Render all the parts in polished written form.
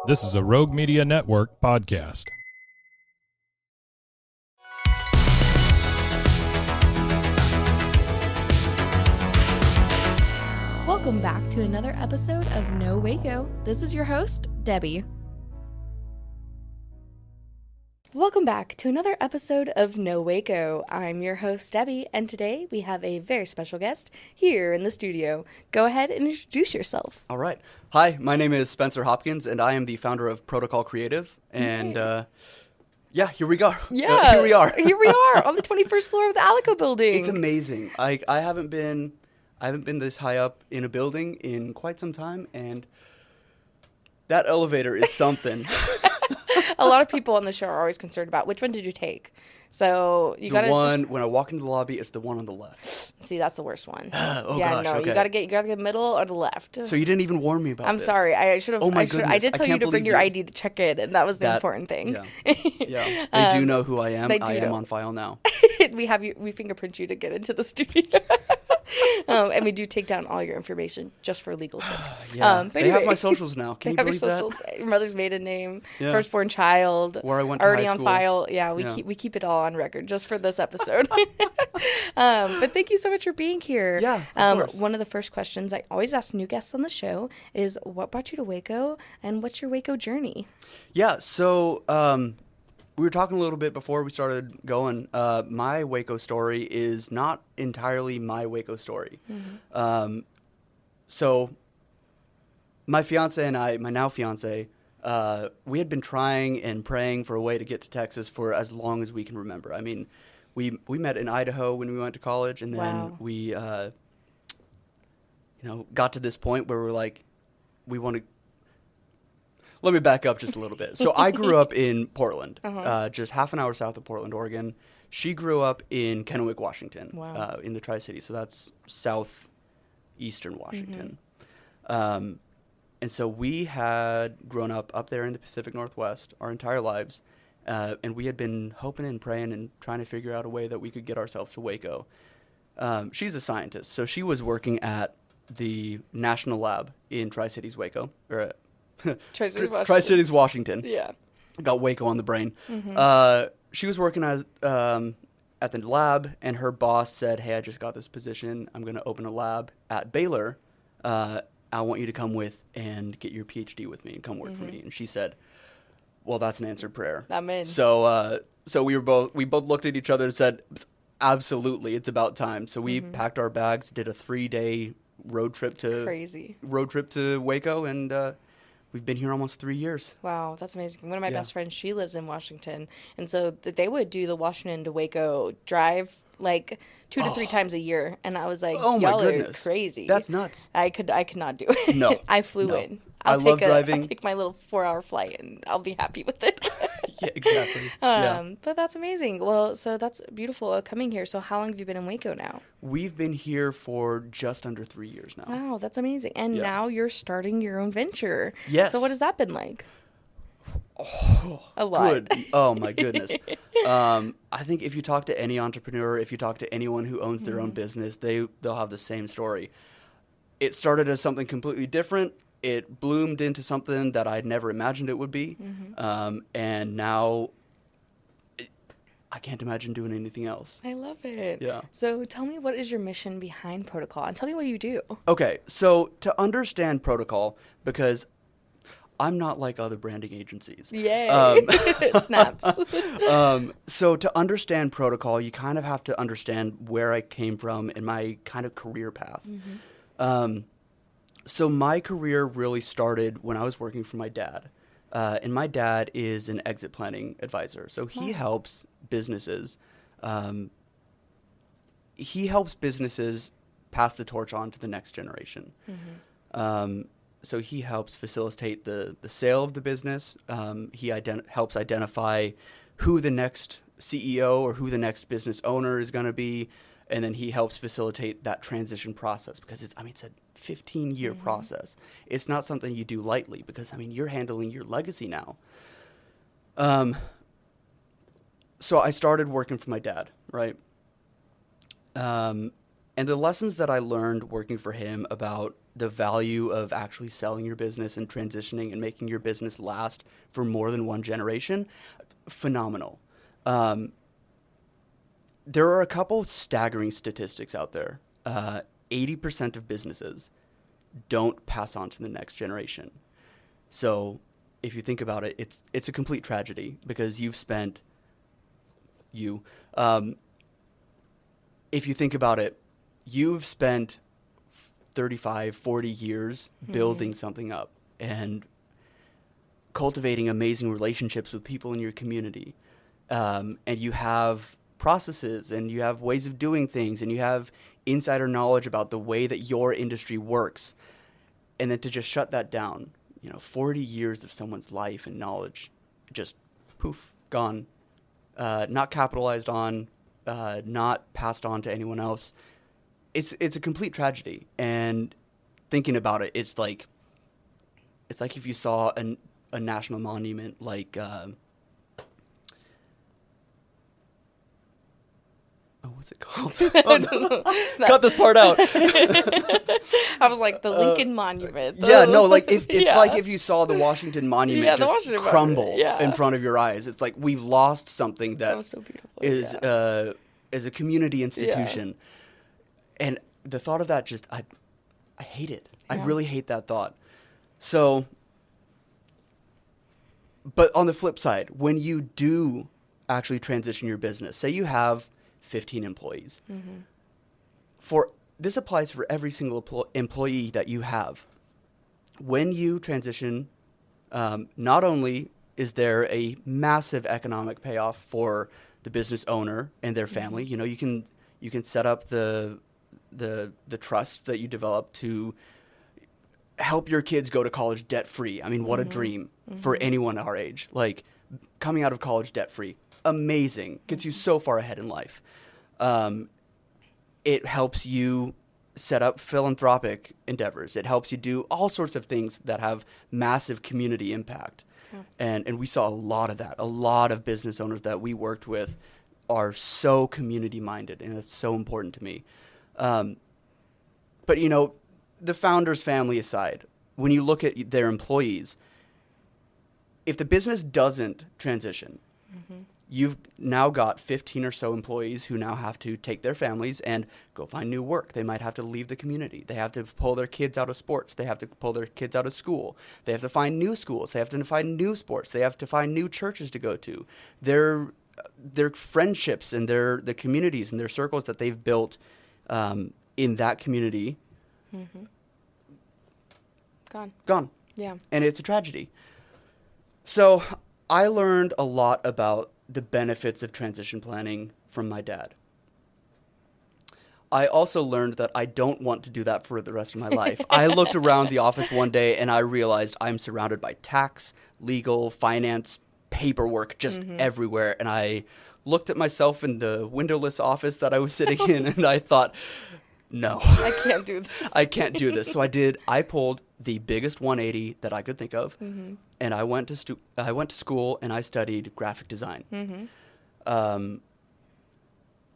This is a Rogue Media Network podcast. Welcome back to another episode of No Waco. This is your host, Debbie. Welcome back to another episode of No Waco. I'm your host, Debbie, and today we have a very special guest here in the studio. Go ahead and introduce yourself. All right. Hi, my name is Spencer Hopkins, and I am the founder of Protocol Creative. And here we go. Yeah, here we are. Here we are on the 21st floor of the Alico building. It's amazing. I haven't been this high up in a building in quite some time, and that elevator is something. A lot of people on the show are always concerned about which one did you take. So you got the one when I walk into the lobby, it's the one on the left. See, that's the worst one. Oh yeah, gosh, no, okay. you gotta get the middle or the left. So you didn't even warn me about I'm this. sorry. I should have. Oh my goodness. I did tell you to bring your you. ID to check in, and that was the important thing. Yeah. They do know who I am. I am on file now. We fingerprint you to get into the studio. And we do take down all your information just for legal sake. But they anyway, have my socials now. Can you believe your socials, that? Your mother's maiden name, firstborn child, where I went to already high on school. file. Yeah, we keep it all on record just for this episode. But thank you so much for being here. Yeah, of course. One of the first questions I always ask new guests on the show is, what brought you to Waco, and what's your Waco journey? Yeah, so we were talking a little bit before we started going. My Waco story is not entirely my Waco story. Mm-hmm. So my fiance and I, my now fiance, we had been trying and praying for a way to get to Texas for as long as we can remember. I mean, we met in Idaho when we went to college, and then we got to this point where we're like, we want to. Let me back up just a little bit. So I grew up in Portland, just half an hour south of Portland, Oregon. She grew up in Kennewick, Washington, in the Tri-Cities. So that's southeastern Washington. Mm-hmm. And so we had grown up there in the Pacific Northwest our entire lives. And we had been hoping and praying and trying to figure out a way that we could get ourselves to Waco. She's a scientist. So she was working at the National Lab in Tri-Cities, Waco, or Tri-Cities, Washington. Yeah. Got Waco on the brain. Mm-hmm. She was working at the lab, and her boss said, "Hey, I just got this position. I'm going to open a lab at Baylor. I want you to come with and get your PhD with me and come work for me." And she said, "Well, that's an answered prayer." Amen. So we both looked at each other and said, "Absolutely, it's about time." So we packed our bags, did a 3-day road trip to Waco, and we've been here almost 3 years. Wow, that's amazing. One of my best friends, she lives in Washington, and so they would do the Washington to Waco drive like 2 to 3 times a year, and I was like, "Oh my y'all goodness, are crazy." That's nuts. I could not do it. No, I flew in. I love driving. I'll take my little 4-hour flight, and I'll be happy with it. Yeah, exactly. But that's amazing. Well, so that's beautiful coming here. So how long have you been in Waco now? We've been here for just under 3 years now. Wow, that's amazing. And now you're starting your own venture. Yes. So what has that been like? Oh, a lot. Good. Oh my goodness. I think if you talk to any entrepreneur, if you talk to anyone who owns their own business, they'll have the same story. It started as something completely different. It bloomed into something that I'd never imagined it would be. And now I can't imagine doing anything else. I love it. Yeah. So tell me, what is your mission behind Protocol? And tell me what you do. Okay. So to understand Protocol, because I'm not like other branding agencies. Yay. Snaps. So to understand Protocol, you kind of have to understand where I came from and my kind of career path. So my career really started when I was working for my dad. And my dad is an exit planning advisor. So he helps businesses. He helps businesses pass the torch on to the next generation. So he helps facilitate the sale of the business. He helps identify who the next CEO or who the next business owner is going to be. And then he helps facilitate that transition process, because it's a 15-year process. It's not something you do lightly, because you're handling your legacy now. So I started working for my dad, right? And the lessons that I learned working for him about the value of actually selling your business and transitioning and making your business last for more than one generation, phenomenal. There are a couple staggering statistics out there. 80% of businesses don't pass on to the next generation. So if you think about it, it's a complete tragedy because if you think about it, you've spent 35, 40 years building something up and cultivating amazing relationships with people in your community. And you have processes and you have ways of doing things and you have insider knowledge about the way that your industry works. And then to just shut that down, 40 years of someone's life and knowledge, just poof, gone, not capitalized on, not passed on to anyone else. It's a complete tragedy. And thinking about it, it's like if you saw a national monument like what's it called? Oh, no. Cut this part out. I was like, the Lincoln Monument. Yeah, no, like like if you saw the Washington Monument just Washington crumble Monument, in front of your eyes. It's like we've lost something that was so beautiful. is a community institution. And the thought of that just I hate it. I really hate that thought. So, but on the flip side, when you do actually transition your business, say you have 15 employees. This applies for every single employee that you have. When you transition, not only is there a massive economic payoff for the business owner and their family, you can set up the trusts that you develop to help your kids go to college debt free. I mean, what a dream for anyone our age. Like coming out of college debt free. Amazing. Gets you so far ahead in life. It helps you set up philanthropic endeavors. It helps you do all sorts of things that have massive community impact. And we saw a lot of that. A lot of business owners that we worked with are so community minded, and it's so important to me. But the founder's family aside, when you look at their employees, if the business doesn't transition, you've now got 15 or so employees who now have to take their families and go find new work. They might have to leave the community. They have to pull their kids out of sports. They have to pull their kids out of school. They have to find new schools. They have to find new sports. They have to find new churches to go to. Their friendships and the communities and their circles that they've built in that community, gone. Yeah. And it's a tragedy. So I learned a lot about the benefits of transition planning from my dad. I also learned that I don't want to do that for the rest of my life. I looked around the office one day and I realized I'm surrounded by tax, legal, finance, paperwork just everywhere. And I looked at myself in the windowless office that I was sitting in and I thought, no. I can't do this. I can't do this. So I pulled the biggest 180 that I could think of. And I went to school and I studied graphic design. I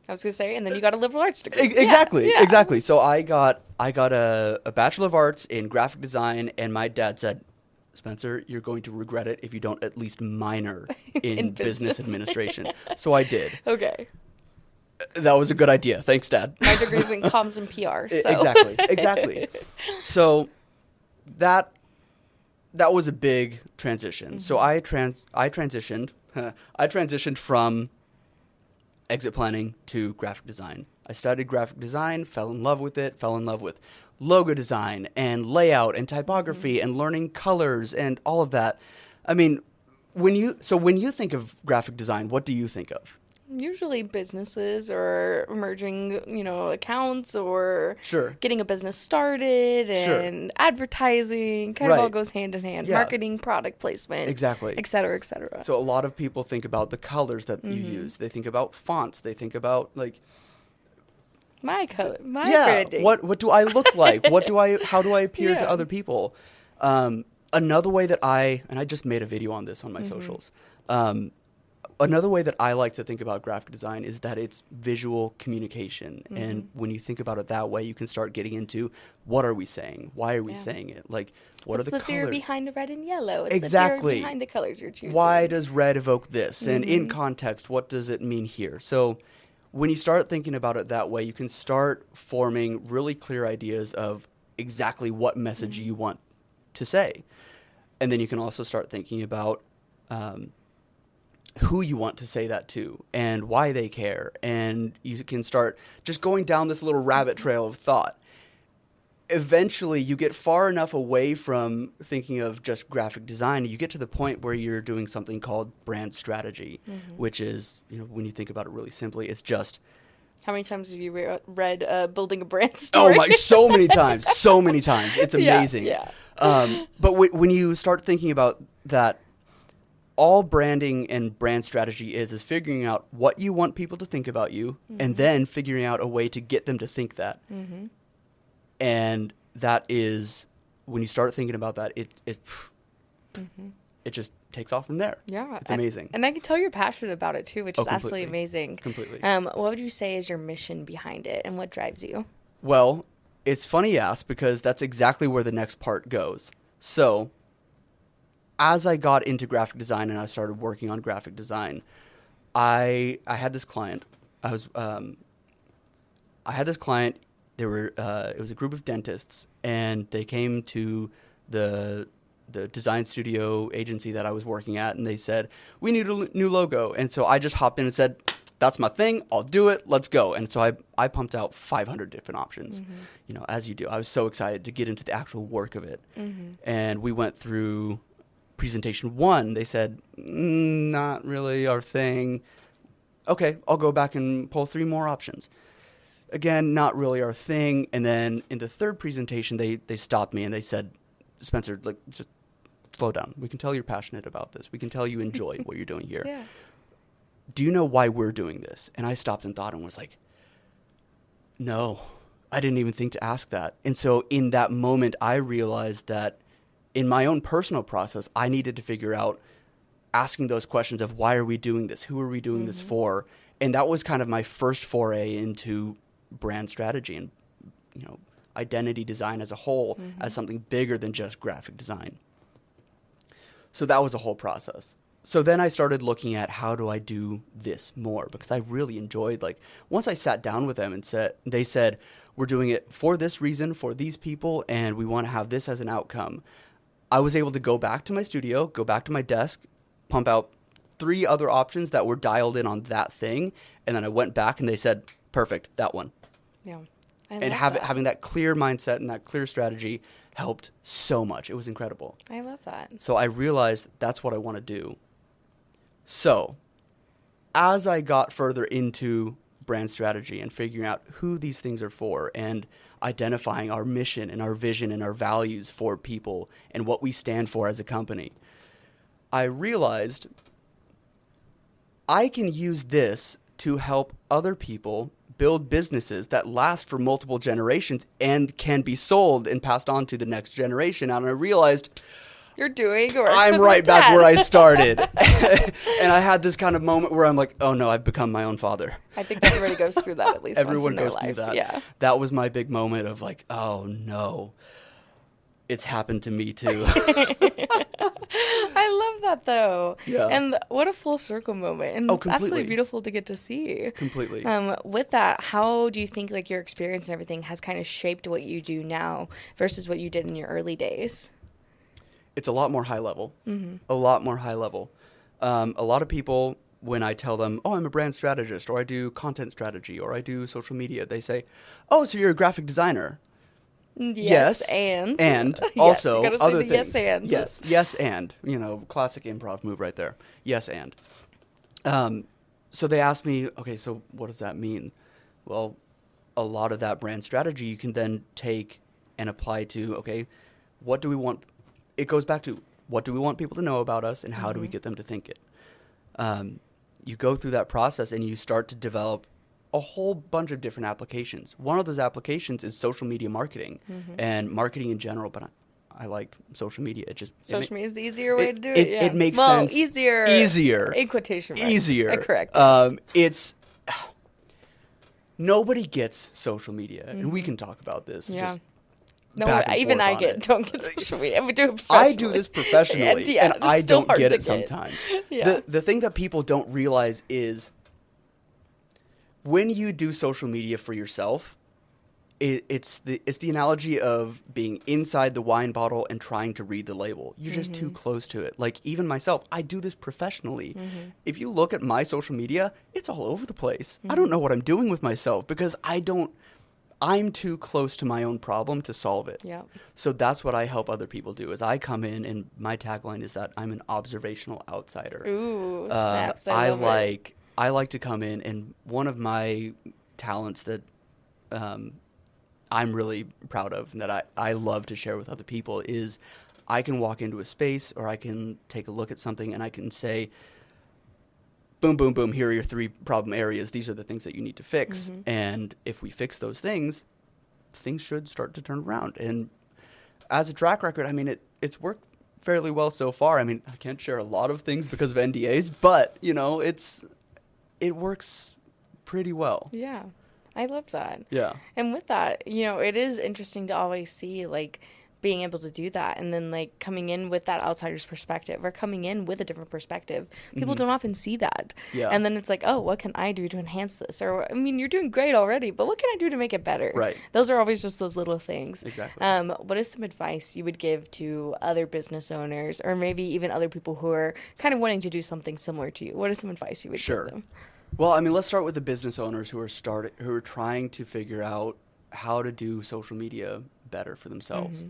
was gonna say, and then you got a liberal arts degree. Exactly. So I got a Bachelor of Arts in graphic design, and my dad said, Spencer, you're going to regret it if you don't at least minor in business administration. So I did. Okay. That was a good idea. Thanks, Dad. My degree's in comms and PR. So. Exactly. So that was a big transition. So I transitioned from exit planning to graphic design. I studied graphic design, fell in love with it, fell in love with logo design and layout and typography and learning colors and all of that. I mean, when you think of graphic design, what do you think of? Usually businesses or merging, accounts or getting a business started and advertising kind of all goes hand in hand. Yeah. Marketing, product placement, exactly, et cetera, et cetera. So a lot of people think about the colors that you use. They think about fonts. They think about my color, my branding. What do I look like? How do I appear to other people? Another way that I just made a video on this on my socials. another way that I like to think about graphic design is that it's visual communication. Mm-hmm. And when you think about it that way, you can start getting into what are we saying? Why are we saying it? Like, what are the colors? What's the theory behind the red and yellow? It's exactly. the theory behind the colors you're choosing. Why does red evoke this? And in context, what does it mean here? So when you start thinking about it that way, you can start forming really clear ideas of exactly what message you want to say. And then you can also start thinking about who you want to say that to and why they care. And you can start just going down this little rabbit trail of thought. Eventually, you get far enough away from thinking of just graphic design, you get to the point where you're doing something called brand strategy, which is, when you think about it really simply, it's just... How many times have you read Building a Brand Story? Oh, my, so many times. So many times. It's amazing. Yeah. But when you start thinking about that, all branding and brand strategy is figuring out what you want people to think about you and then figuring out a way to get them to think that. And that is, when you start thinking about that, it just takes off from there. Yeah. It's amazing. And I can tell you're passionate about it too, which is completely. Absolutely amazing. Completely. What would you say is your mission behind it and what drives you? Well, it's funny you ask because that's exactly where the next part goes. So as I got into graphic design and I started working on graphic design, I had this client. I had this client. It was a group of dentists, and they came to the design studio agency that I was working at, and they said, we need a new logo. And so I just hopped in and said, that's my thing. I'll do it. Let's go. And so I pumped out 500 different options, as you do. I was so excited to get into the actual work of it. And we went through presentation 1. They said, not really our thing. Okay, I'll go back and pull 3 more options. Again, not really our thing. And then in the third presentation, they stopped me and they said, Spencer, just slow down. We can tell you're passionate about this. We can tell you enjoy what you're doing here. Yeah. Do you know why we're doing this? And I stopped and thought and was like, no, I didn't even think to ask that. And so in that moment, I realized that in my own personal process, I needed to figure out asking those questions of why are we doing this? Who are we doing this for? And that was kind of my first foray into brand strategy and, identity design as a whole as something bigger than just graphic design. So that was a whole process. So then I started looking at how do I do this more, because I really enjoyed, once I sat down with them and they said, we're doing it for this reason, for these people, and we want to have this as an outcome. I was able to go back to my studio, go back to my desk, pump out 3 other options that were dialed in on that thing, and then I went back and they said, perfect, that one. Yeah. And having that clear mindset and that clear strategy helped so much. It was incredible. I love that. So I realized that's what I want to do. So as I got further into brand strategy and figuring out who these things are for and identifying our mission and our vision and our values for people and what we stand for as a company, I realized I can use this to help other people build businesses that last for multiple generations and can be sold and passed on to the next generation. And I realized I'm right back where I started. And I had this kind of moment where I'm like, oh no, I've become my own father. I think everybody goes through that at least Everyone once in goes their life. through that. Yeah. That was my big moment of oh no, it's happened to me too. I love that though. Yeah. And what a full circle moment. And it's absolutely beautiful to get to see. Completely. With that, how do you think your experience and everything has kind of shaped what you do now versus what you did in your early days? It's a lot more high level. A lot more high level. A lot of people, when I tell them, oh, I'm a brand strategist, or I do content strategy, or I do social media, they say, oh, so you're a graphic designer. Yes, and also you other things. Yes, and classic improv move right there. Yes, and. So they asked me, okay, so what does that mean? Well, a lot of that brand strategy you can then take and apply to, okay, what do we want? It goes back to what do we want people to know about us and how do we get them to think it? You go through that process and you start to develop a whole bunch of different applications. One of those applications is social media marketing and marketing in general, but I like social media. Social media is the easier way to do it. It makes sense. Easier. In quotation marks. Easier. Correct. It's nobody gets social media, and we can talk about this. Yeah. Even I don't get social media. We do it professionally. I do this professionally, and I don't get it sometimes. Yeah. The thing that people don't realize is when you do social media for yourself, it's the analogy of being inside the wine bottle and trying to read the label. You're just too close to it. Like, even myself, I do this professionally. If you look at my social media, it's all over the place. I don't know what I'm doing with myself because I'm too close to my own problem to solve it. Yeah. So that's what I help other people do. Is I come in, and my tagline is that I'm an observational outsider. Ooh, snaps! I like to come in, and one of my talents that I'm really proud of and that I love to share with other people is I can walk into a space, or I can take a look at something, and I can say, boom, boom, boom, here are your 3 problem areas. These are the things that you need to fix. And if we fix those things should start to turn around. And as a track record, I mean, it's worked fairly well so far. I mean, I can't share a lot of things because of NDAs, but, it works pretty well. Yeah. I love that. Yeah. And with that, it is interesting to always see, like, being able to do that, and then, like, coming in with that outsider's perspective, or coming in with a different perspective. People don't often see that. Yeah. And then it's like, oh, what can I do to enhance this? Or, I mean, you're doing great already, but what can I do to make it better? Right. Those are always just those little things. Exactly. What is some advice you would give to other business owners, or maybe even other people who are kind of wanting to do something similar to you? What is some advice you would give them? Well, I mean, let's start with the business owners who are trying to figure out how to do social media better for themselves.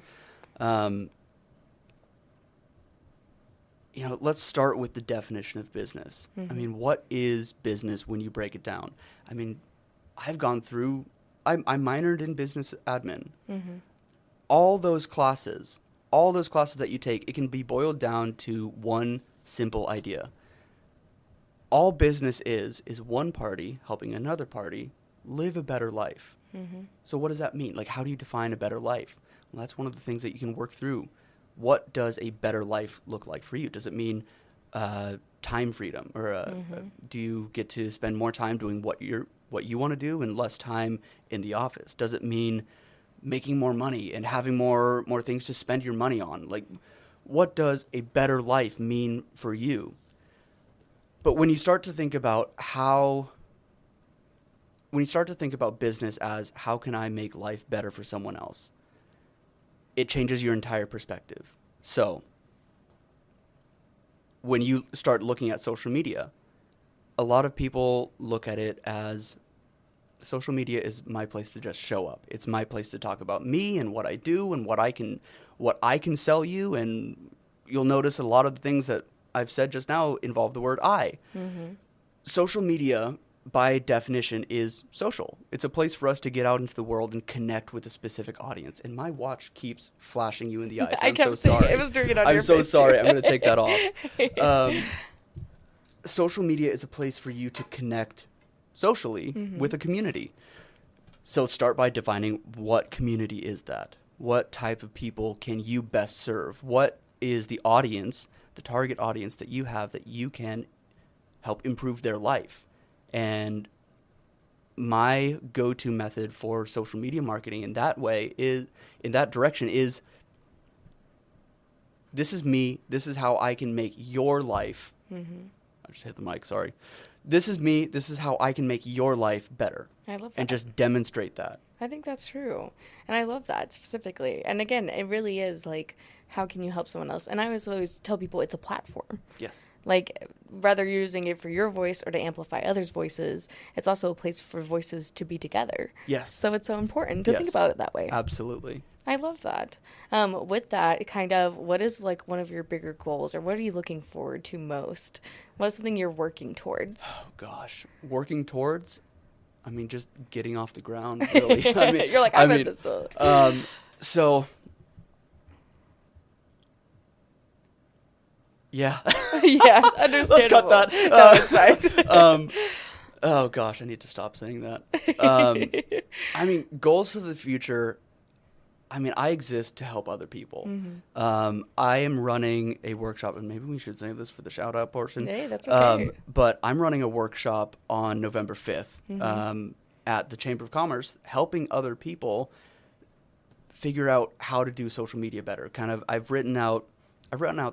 Let's start with the definition of business. I mean, what is business when you break it down? I mean, I minored in business admin. All those classes that you take, it can be boiled down to one simple idea. All business is one party helping another party live a better life. So what does that mean? Like, how do you define a better life? Well, that's one of the things that you can work through. What does a better life look like for you? Does it mean time freedom, or do you get to spend more time doing what you want to do and less time in the office? Does it mean making more money and having more things to spend your money on? Like, what does a better life mean for you? But when you start to think about business as how can I make life better for someone else, it changes your entire perspective. So when you start looking at social media, a lot of people look at it as social media is my place to just show up. It's my place to talk about me and what I do and what I can sell you. And you'll notice a lot of the things that I've said just now involve the word I. Social media, by definition, is social. It's a place for us to get out into the world and connect with a specific audience. And my watch keeps flashing you in the eyes. I'm so sorry. It was doing it on your face. I'm so sorry. I'm going to take that off. Social media is a place for you to connect socially with a community. So start by defining what community is that. What type of people can you best serve? What is the audience, the target audience that you have that you can help improve their life? And my go-to method for social media marketing in that direction is this is me. This is how I can make your life. I just hit the mic. Sorry. This is me. This is how I can make your life better. I love that. And just demonstrate that. I think that's true. And I love that specifically. And again, it really is like, how can you help someone else? And I always tell people it's a platform. Yes. Like, rather you're using it for your voice or to amplify others' voices, it's also a place for voices to be together. Yes. So it's so important to think about it that way. Absolutely. I love that. With that, kind of, what is like one of your bigger goals, or what are you looking forward to most? What is something you're working towards? Oh, gosh. Working towards? I mean, just getting off the ground, really. I mean, you're like, I'm at this still. So... yeah. Yeah, understandable. Let's cut that. No, it's fine. Oh, gosh, I need to stop saying that. I mean, goals for the future, I mean, I exist to help other people. I am running a workshop, and maybe we should save this for the shout out portion. Hey, that's okay. But I'm running a workshop on November 5th at the Chamber of Commerce, helping other people figure out how to do social media better. I've written out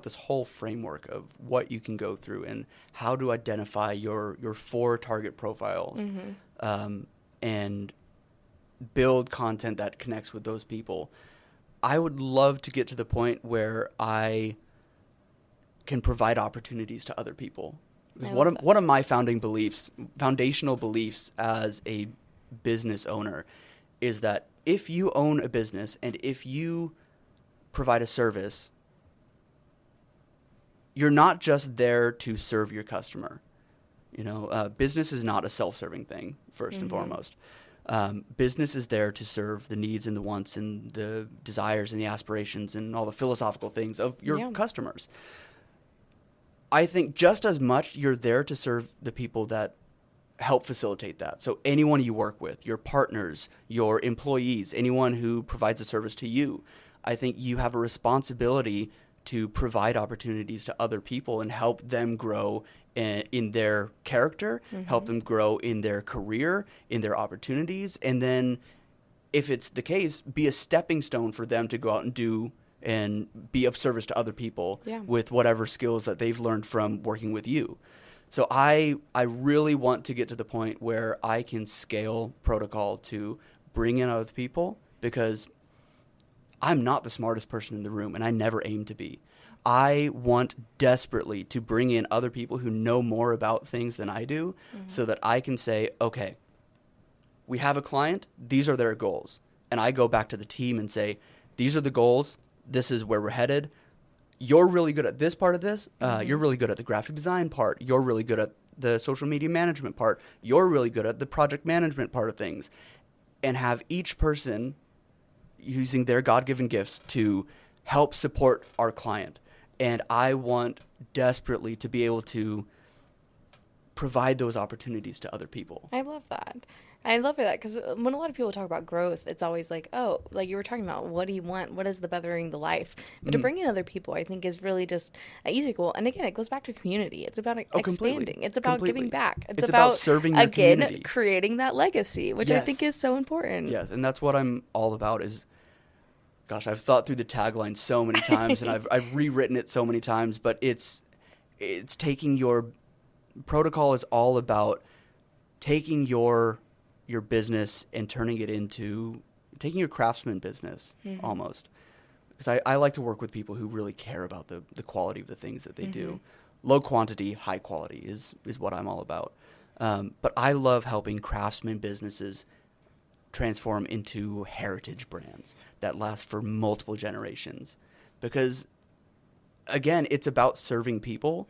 this whole framework of what you can go through and how to identify your 4 target profiles, and build content that connects with those people. I would love to get to the point where I can provide opportunities to other people. One of my foundational beliefs as a business owner is that if you own a business and if you provide a service, you're not just there to serve your customer. Business is not a self-serving thing, first and foremost. Business is there to serve the needs and the wants and the desires and the aspirations and all the philosophical things of your customers. I think just as much you're there to serve the people that help facilitate that. So anyone you work with, your partners, your employees, anyone who provides a service to you, I think you have a responsibility to provide opportunities to other people and help them grow in their character, help them grow in their career, in their opportunities, and then if it's the case, be a stepping stone for them to go out and do and be of service to other people with whatever skills that they've learned from working with you. So I really want to get to the point where I can scale protocol to bring in other people, because I'm not the smartest person in the room, and I never aim to be. I want desperately to bring in other people who know more about things than I do, so that I can say, okay, we have a client, these are their goals. And I go back to the team and say, these are the goals, this is where we're headed. You're really good at this part of this. You're really good at the graphic design part. You're really good at the social media management part. You're really good at the project management part of things. And have each person using their God-given gifts to help support our client. And I want desperately to be able to provide those opportunities to other people. I love that. I love that, because when a lot of people talk about growth, it's always like, oh, like you were talking about, what do you want? What is the bettering the life? But to bring in other people, I think, is really just an easy goal. And again, it goes back to community. It's about expanding. Completely. It's about giving back. It's about serving your community. Creating that legacy, which I think is so important. Yes, and that's what I'm all about is, gosh, I've thought through the tagline so many times, and I've rewritten it so many times, but it's taking your protocol is all about taking your business and turning it into taking your craftsman business almost. Because I like to work with people who really care about the quality of the things that they do. Low quantity, high quality is what I'm all about. But I love helping craftsman businesses transform into heritage brands that last for multiple generations. Because again, it's about serving people,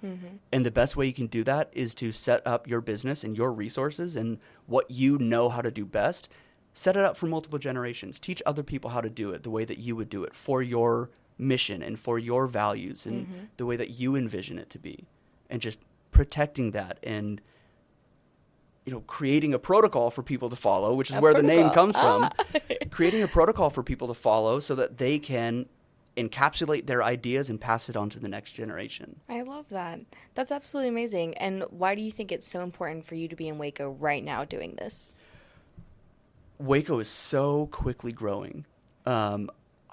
and the best way you can do that is to set up your business and your resources and what you know how to do best. Set it up for multiple generations. Teach other people how to do it the way that you would do it for your mission and for your values and the way that you envision it to be. And just protecting that and creating a protocol for people to follow, which is where the name comes from. Creating a protocol for people to follow so that they can encapsulate their ideas and pass it on to the next generation. I love that. That's absolutely amazing. And why do you think it's so important for you to be in Waco right now doing this? Waco is so quickly growing. I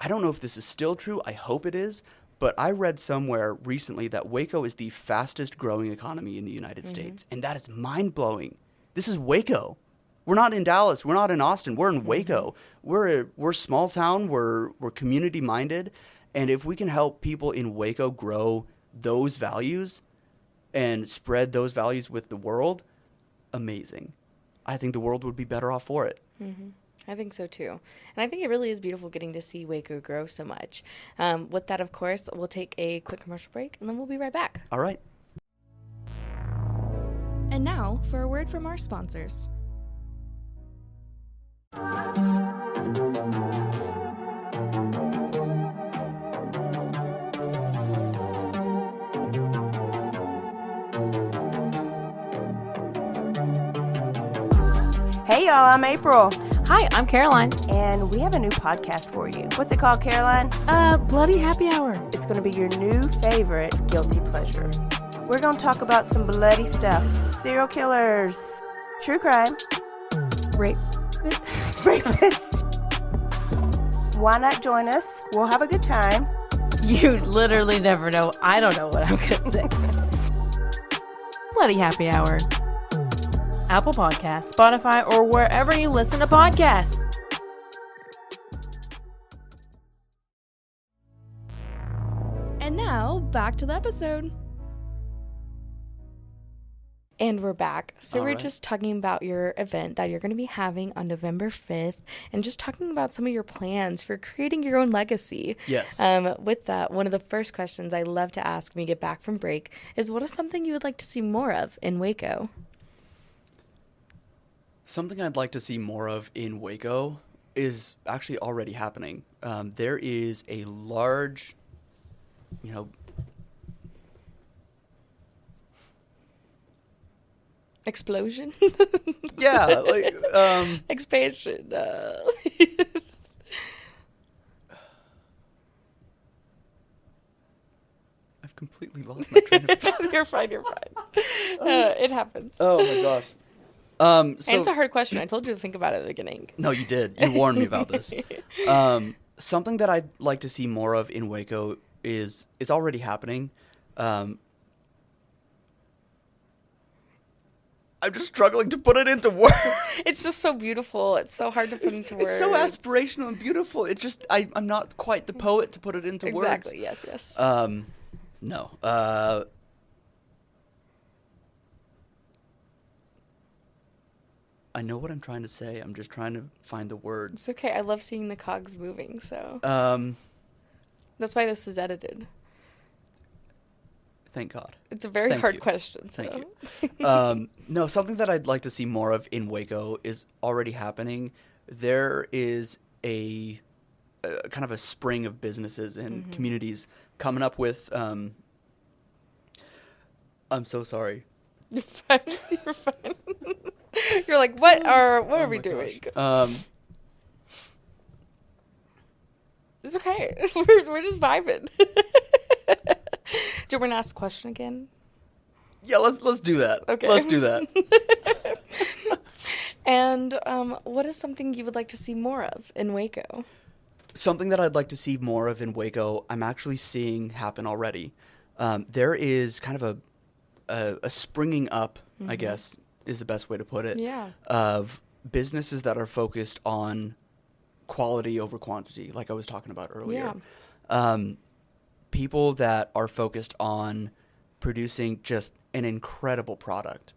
don't know if this is still true. I hope it is. But I read somewhere recently that Waco is the fastest growing economy in the United States. And that is mind-blowing. This is Waco. We're not in Dallas. We're not in Austin. We're in Waco. We're small town. We're community-minded. And if we can help people in Waco grow those values and spread those values with the world, amazing. I think the world would be better off for it. I think so too. And I think it really is beautiful getting to see Waco grow so much. With that, of course, we'll take a quick commercial break and then we'll be right back. All right. And now for a word from our sponsors. Hey y'all, I'm April. Hi, I'm Caroline. And we have a new podcast for you. What's it called, Caroline? Bloody Happy Hour. It's going to be your new favorite guilty pleasure. We're going to talk about some bloody stuff. Serial killers. True crime. Rape. Rapists. Why not join us? We'll have a good time. You literally never know. I don't know what I'm going to say. Bloody Happy Hour. Apple Podcasts, Spotify, or wherever you listen to podcasts. And now, back to the episode. And we're back. So we're just talking about your event that you're going to be having on November 5th and just talking about some of your plans for creating your own legacy. Yes. With that, one of the first questions I love to ask when we get back from break is, what is something you would like to see more of in Waco? Something I'd like to see more of in Waco is actually already happening. There is a large, explosion? Yeah, like expansion. I've completely lost my train of thought. You're fine. It happens. Oh my gosh. And it's a hard question. I told you to think about it at the beginning. No, you did. You warned me about this. Something that I'd like to see more of in Waco is it's already happening. I'm just struggling to put it into words. It's just so beautiful. It's so hard to put into words. It's so aspirational and beautiful. It just I'm not quite the poet to put it into words. Exactly. Yes. No. I know what I'm trying to say. I'm just trying to find the words. It's okay. I love seeing the cogs moving, so. That's why this is edited. Thank God. It's a very hard question. Thank you. No, something that I'd like to see more of in Waco is already happening. There is a kind of a spring of businesses and communities coming up with. I'm so sorry. You're fine. You're fine. You're like, what are we doing? It's okay. We're just vibing. Do you want to ask a question again? Yeah, let's do that. Okay. Let's do that. And what is something you would like to see more of in Waco? Something that I'd like to see more of in Waco, I'm actually seeing happen already. There is kind of a springing up, I guess, is the best way to put it, of businesses that are focused on quality over quantity, like I was talking about earlier. People that are focused on producing just an incredible product.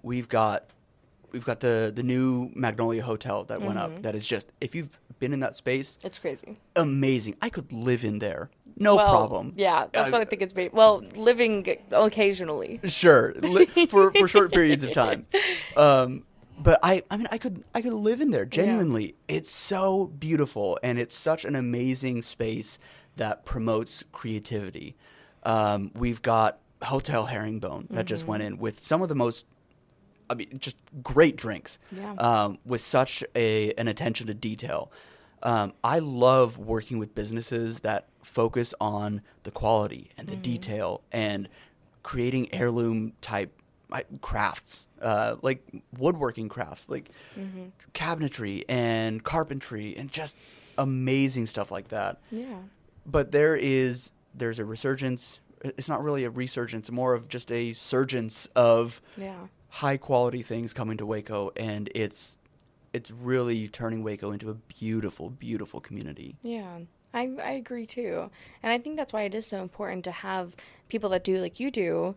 We've got the new Magnolia Hotel that went up. That is just, if you've been in that space, it's crazy, amazing. I could live in there, no problem. Yeah, that's what I think it's made. Well, living occasionally, sure, for short periods of time. But I mean, I could live in there genuinely. Yeah. It's so beautiful, and it's such an amazing space that promotes creativity. We've got Hotel Herringbone that just went in with some of the most, just great drinks. Yeah. With such an attention to detail. I love working with businesses that focus on the quality and the detail and creating heirloom type crafts, like woodworking crafts, like cabinetry and carpentry and just amazing stuff like that. Yeah. But there's a resurgence. It's not really a resurgence, more of just a surgence of high quality things coming to Waco, and it's really turning Waco into a beautiful, beautiful community. Yeah, I agree too. And I think that's why it is so important to have people that do like you do,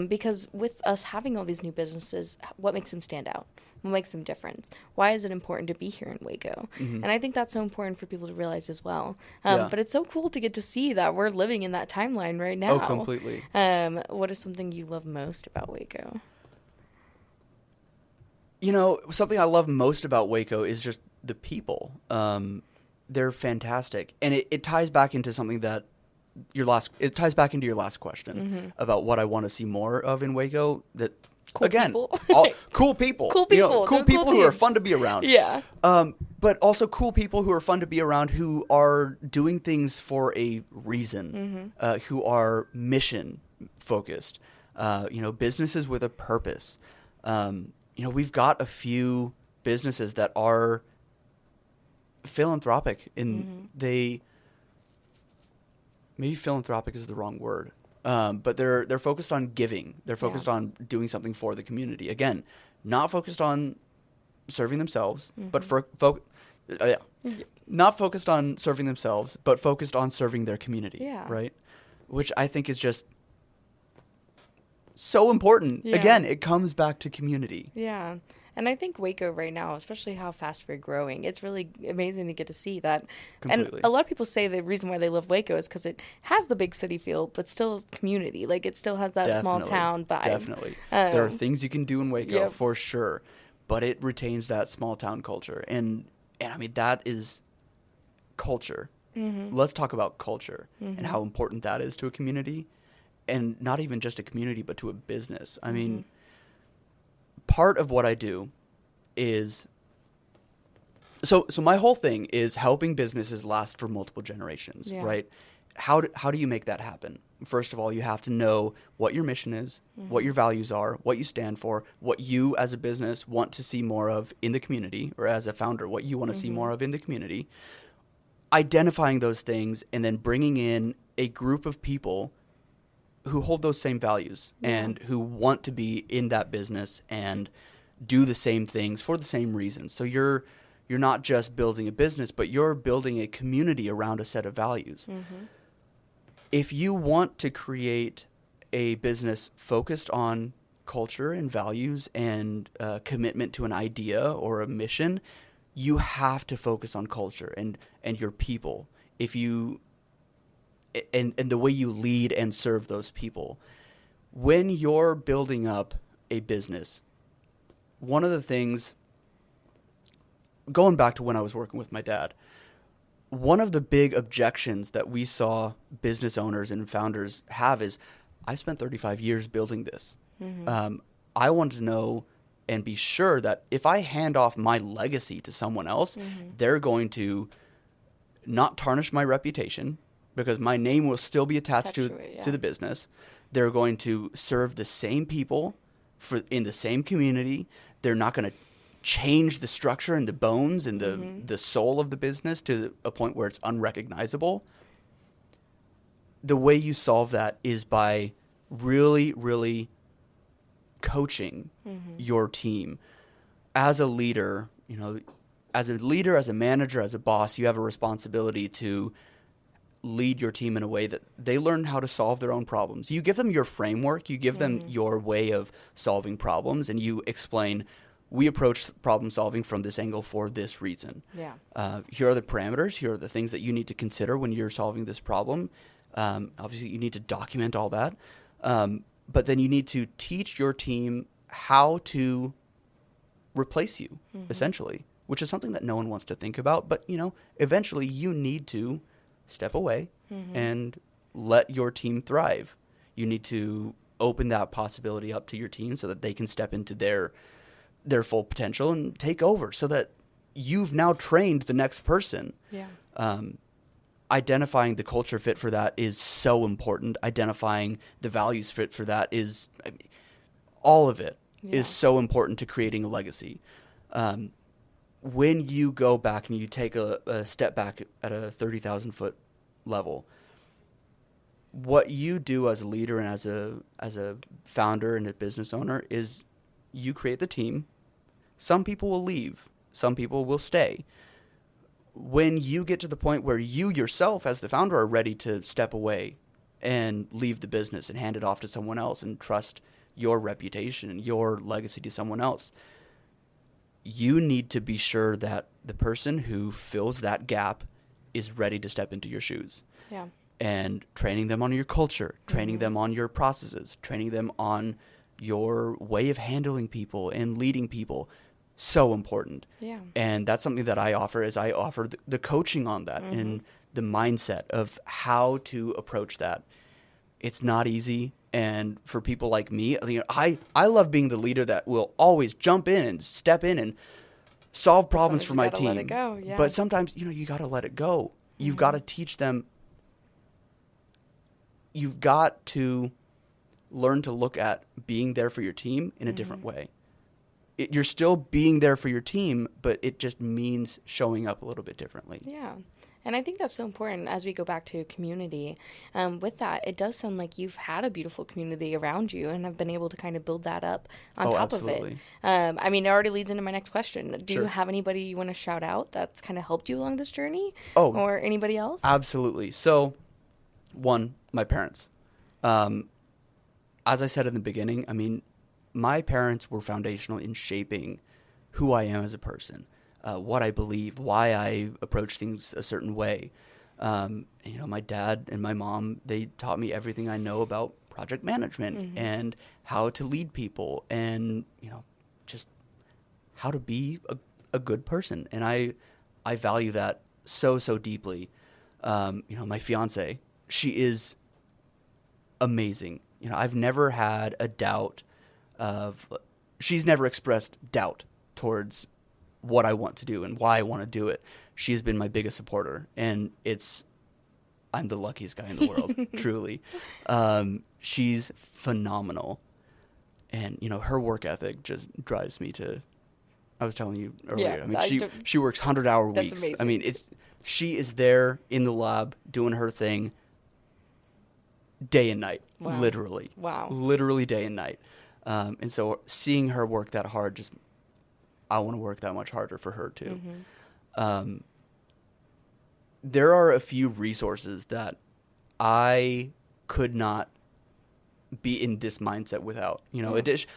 because with us having all these new businesses, what makes them stand out? What makes them different? Why is it important to be here in Waco? And I think that's so important for people to realize as well. But it's so cool to get to see that we're living in that timeline right now. Oh, completely. What is something you love most about Waco? Something I love most about Waco is just the people. They're fantastic. And it ties back into something that it ties back into your last question about what I want to see more of in Waco. That Cool again, people. cool people. Cool people. Cool people who are fun to be around. Yeah. But also cool people who are fun to be around, who are doing things for a reason, who are mission focused. Businesses with a purpose. We've got a few businesses that are philanthropic, and maybe philanthropic is the wrong word. But they're focused on giving. They're focused on doing something for the community. Again, not focused on serving themselves, but not focused on serving themselves, but focused on serving their community. Yeah. Right? Which I think is just so important. Yeah. Again, it comes back to community. Yeah. And I think Waco right now, especially how fast we're growing, it's really amazing to get to see that. Completely. And a lot of people say the reason why they love Waco is because it has the big city feel, but still is community. Like, it still has that small town vibe. Definitely. There are things you can do in Waco, for sure, but it retains that small town culture. And I mean, that is culture. Let's talk about culture and how important that is to a community. And not even just a community, but to a business. I mean, part of what I do is so my whole thing is helping businesses last for multiple generations, right? How do you make that happen? First of all, you have to know what your mission is, what your values are, what you stand for, what you as a business want to see more of in the community, or as a founder, what you want to see more of in the community. Identifying those things and then bringing in a group of people who hold those same values and who want to be in that business and do the same things for the same reasons. So you're not just building a business, but you're building a community around a set of values. If you want to create a business focused on culture and values and commitment to an idea or a mission, you have to focus on culture and your people. And the way you lead and serve those people. When you're building up a business, one of the things, going back to when I was working with my dad, one of the big objections that we saw business owners and founders have is, I spent 35 years building this. I wanted to know and be sure that if I hand off my legacy to someone else, they're going to not tarnish my reputation, because my name will still be attached to the business. They're going to serve the same people in the same community. They're not going to change the structure and the bones and the soul of the business to a point where it's unrecognizable. The way you solve that is by really, really coaching your team. As a leader, as a manager, as a boss, you have a responsibility to lead your team in a way that they learn how to solve their own problems. You give them your framework, you give them your way of solving problems, and you explain, we approach problem solving from this angle for this reason. Here are the parameters, here are the things that you need to consider when you're solving this problem. Obviously, you need to document all that. But then you need to teach your team how to replace you, essentially, which is something that no one wants to think about. But, eventually you need to step away and let your team thrive. You need to open that possibility up to your team so that they can step into their full potential and take over, so that you've now trained the next person. Identifying the culture fit for that is so important. Identifying the values fit for that is, all of it is so important to creating a legacy. When you go back and you take a step back at a 30,000-foot level, what you do as a leader and as a founder and a business owner is you create the team. Some people will leave. Some people will stay. When you get to the point where you yourself as the founder are ready to step away and leave the business and hand it off to someone else and trust your reputation and your legacy to someone else, you need to be sure that the person who fills that gap is ready to step into your shoes. And training them on your culture, training them on your processes, training them on your way of handling people and leading people. So important. And that's something that I offer, is I offer the coaching on that and the mindset of how to approach that. It's not easy. And for people like me, I love being the leader that will always jump in and step in and solve problems for my team. Let it go, yeah. But sometimes, you got to let it go. You've got to teach them. You've got to learn to look at being there for your team in a different way. You're still being there for your team, but it just means showing up a little bit differently. Yeah. And I think that's so important as we go back to community. With that, it does sound like you've had a beautiful community around you and have been able to kind of build that up on top absolutely. of it. It already leads into my next question. Do Sure. you have anybody you want to shout out that's kind of helped you along this journey? Oh, or anybody else? Absolutely. So, one, my parents. As I said in the beginning, my parents were foundational in shaping who I am as a person. What I believe, why I approach things a certain way. My dad and my mom, they taught me everything I know about project management and how to lead people and, just how to be a good person. And I value that so deeply. My fiance, she is amazing. I've never had a doubt she's never expressed doubt towards what I want to do and why I want to do it. She's been my biggest supporter, and I'm the luckiest guy in the world, truly. She's phenomenal, and her work ethic just drives me to. I was telling you earlier. She works 100-hour weeks. That's amazing. She is there in the lab doing her thing, day and night, literally. Wow. Literally day and night, and so seeing her work that hard I want to work that much harder for her too. There are a few resources that I could not be in this mindset without,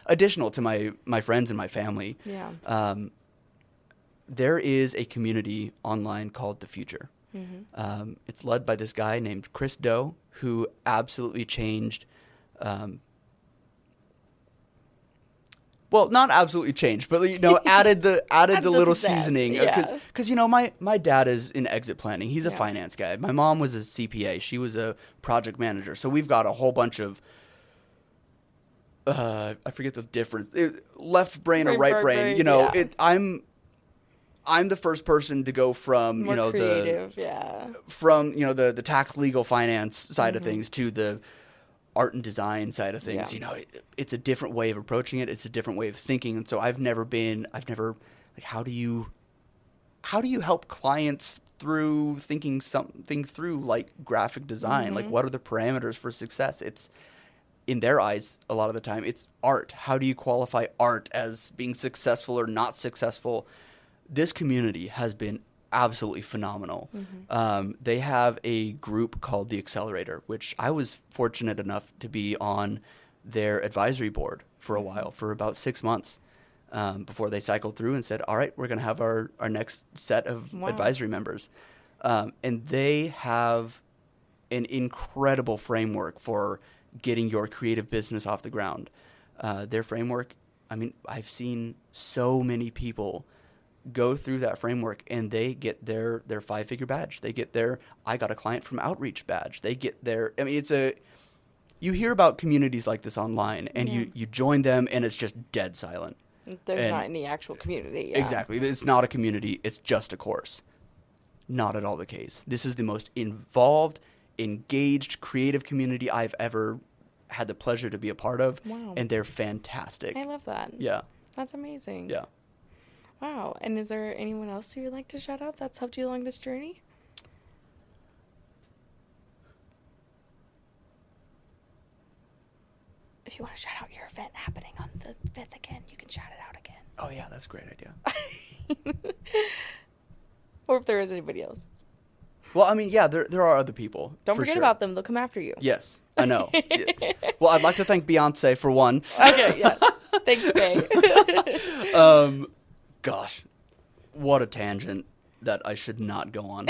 additional to my friends and my family. Yeah. There is a community online called The Future. It's led by this guy named Chris Doe, who absolutely changed well, not absolutely changed, but added the little seasoning. Because my dad is in exit planning. He's a finance guy. My mom was a CPA. She was a project manager. So we've got a whole bunch of I forget the difference. Left brain or right brain. I'm the first person to go from more creative, the tax, legal, finance side of things to the art and design side of things. It's a different way of approaching it. It's a different way of thinking. And so I've never how do you help clients through thinking something through like graphic design? Like, what are the parameters for success? It's, in their eyes, a lot of the time, it's art. How do you qualify art as being successful or not successful? This community has been absolutely phenomenal. They have a group called The Accelerator, which I was fortunate enough to be on their advisory board for a while, for about 6 months, before they cycled through and said, all right, we're going to have our next set of advisory members. And they have an incredible framework for getting your creative business off the ground. Their framework, I've seen so many people go through that framework and they get their 5-figure badge. They get their I got a client from outreach badge. They get their, you hear about communities like this online and you join them and it's just dead silent. There's not any actual community. Yeah. Exactly. It's not a community. It's just a course. Not at all the case. This is the most involved, engaged, creative community I've ever had the pleasure to be a part of. Wow. And they're fantastic. I love that. Yeah. That's amazing. Yeah. Wow. And is there anyone else you would like to shout out that's helped you along this journey? If you want to shout out your event happening on the 5th again, you can shout it out again. Oh, yeah, that's a great idea. Or if there is anybody else. Well, there are other people. Don't forget about them. They'll come after you. Yes, I know. Well, I'd like to thank Beyonce for one. Okay, yeah. Thanks, Faye. Gosh, what a tangent that I should not go on.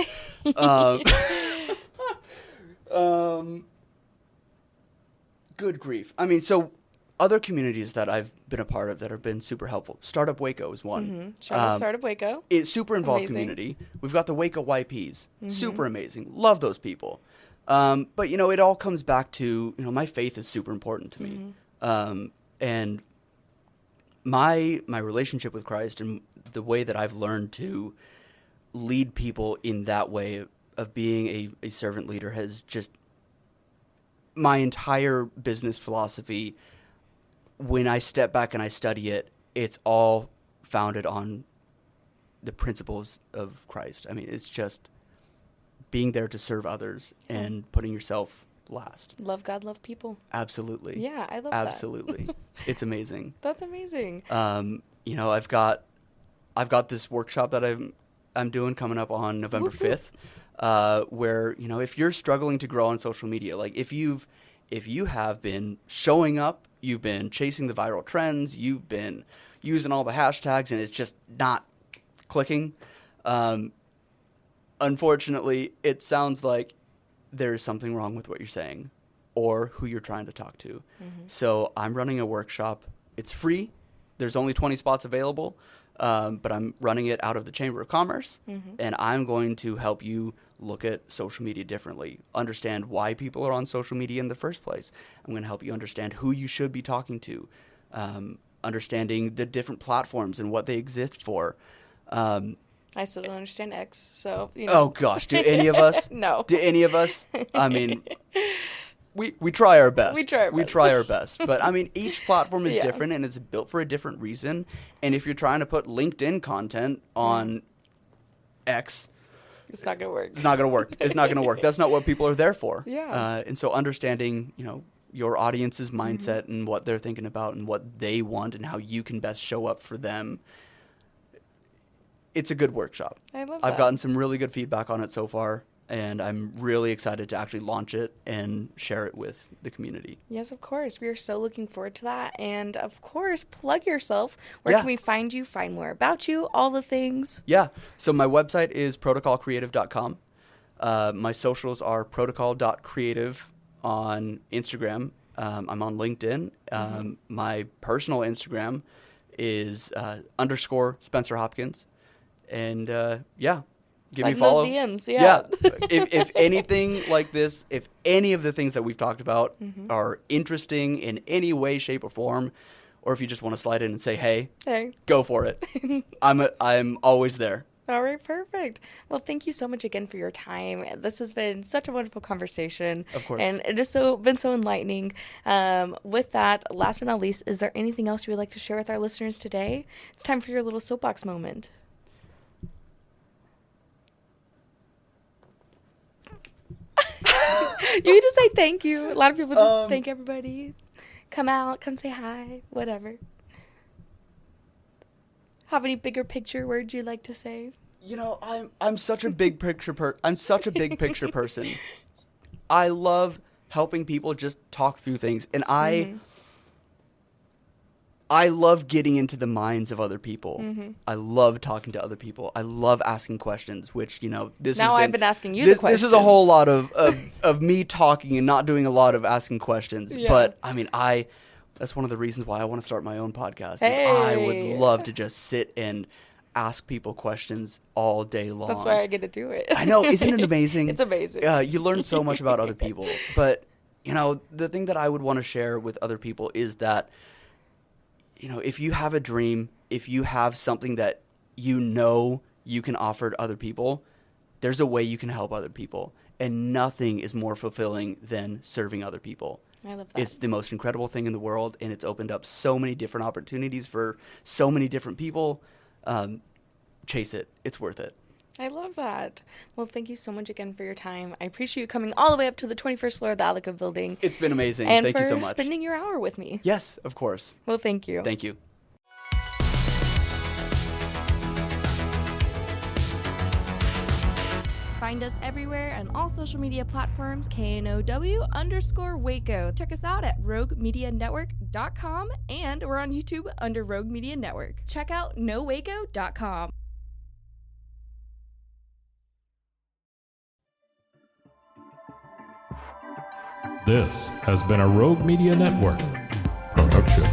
Good grief. So other communities that I've been a part of that have been super helpful. Startup Waco is one. Shout out Startup Waco. It's super involved community. We've got the Waco YPs. Super amazing. Love those people. But, it all comes back to, my faith is super important to me. And my relationship with Christ and the way that I've learned to lead people in that way of being a servant leader has just, my entire business philosophy, when I step back and I study it, it's all founded on the principles of Christ. I mean, it's just being there to serve others and putting yourself last. Love God, love people. Absolutely. Yeah, I love Absolutely. that. It's amazing. That's amazing. I've got this workshop that I'm doing coming up on November 5th, where, if you're struggling to grow on social media, like if you have been showing up, you've been chasing the viral trends, you've been using all the hashtags and it's just not clicking. Unfortunately, it sounds like there's something wrong with what you're saying or who you're trying to talk to. So I'm running a workshop. It's free. There's only 20 spots available, but I'm running it out of the Chamber of Commerce, and I'm going to help you look at social media differently, understand why people are on social media in the first place. I'm going to help you understand who you should be talking to, understanding the different platforms and what they exist for. I still don't understand X, so, Oh, gosh. Do any of us? No. Do any of us? I mean, we try our best. We try our best. But, I mean, each platform is different, and it's built for a different reason. And if you're trying to put LinkedIn content on X, it's not going to work. It's not going to work. It's not going to work. That's not what people are there for. Yeah. And so understanding, your audience's mindset and what they're thinking about and what they want and how you can best show up for them, it's a good workshop. I love that. I've gotten some really good feedback on it so far, and I'm really excited to actually launch it and share it with the community. Yes, of course. We are so looking forward to that. And, of course, plug yourself. Where can we find you, find more about you, all the things? Yeah. So my website is protocolcreative.com. My socials are protocol.creative on Instagram. I'm on LinkedIn. My personal Instagram is _ Spencer Hopkins. And give me a follow. Those DMs, yeah. If anything like this, if any of the things that we've talked about are interesting in any way, shape, or form, or if you just want to slide in and say, hey, go for it. I'm always there. All right, perfect. Well, thank you so much again for your time. This has been such a wonderful conversation. Of course. And it has been so enlightening. With that, last but not least, is there anything else you would like to share with our listeners today? It's time for your little soapbox moment. You can just say thank you. A lot of people just thank everybody. Come out, come say hi, whatever. Have any bigger picture words you'd like to say? I'm such a big picture I'm such a big picture person. I love helping people just talk through things, and I love getting into the minds of other people. I love talking to other people. I love asking questions, which, I've been asking you the questions. This is a whole lot of me talking and not doing a lot of asking questions. Yeah. But, I mean, that's one of the reasons why I want to start my own podcast. Hey. I would love to just sit and ask people questions all day long. That's why I get to do it. I know. Isn't it amazing? It's amazing. You learn so much about other people. But, the thing that I would want to share with other people is that, if you have a dream, if you have something that you can offer to other people, there's a way you can help other people. And nothing is more fulfilling than serving other people. I love that. It's the most incredible thing in the world, and it's opened up so many different opportunities for so many different people. Chase it. It's worth it. I love that. Well, thank you so much again for your time. I appreciate you coming all the way up to the 21st floor of the Alico building. It's been amazing. And thank you so much. for spending your hour with me. Yes, of course. Well, thank you. Thank you. Find us everywhere on all social media platforms, KNOW_Waco. Check us out at roguemedianetwork.com, and we're on YouTube under Rogue Media Network. Check out nowaco.com. This has been a Rogue Media Network production.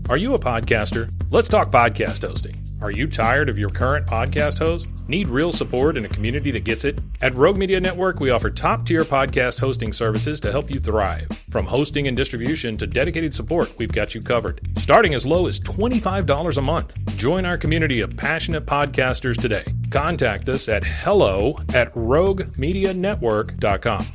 Are you a podcaster? Let's talk podcast hosting. Are you tired of your current podcast host? Need real support in a community that gets it? At Rogue Media Network, we offer top-tier podcast hosting services to help you thrive. From hosting and distribution to dedicated support, we've got you covered. Starting as low as $25 a month. Join our community of passionate podcasters today. Contact us at hello@roguemedianetwork.com.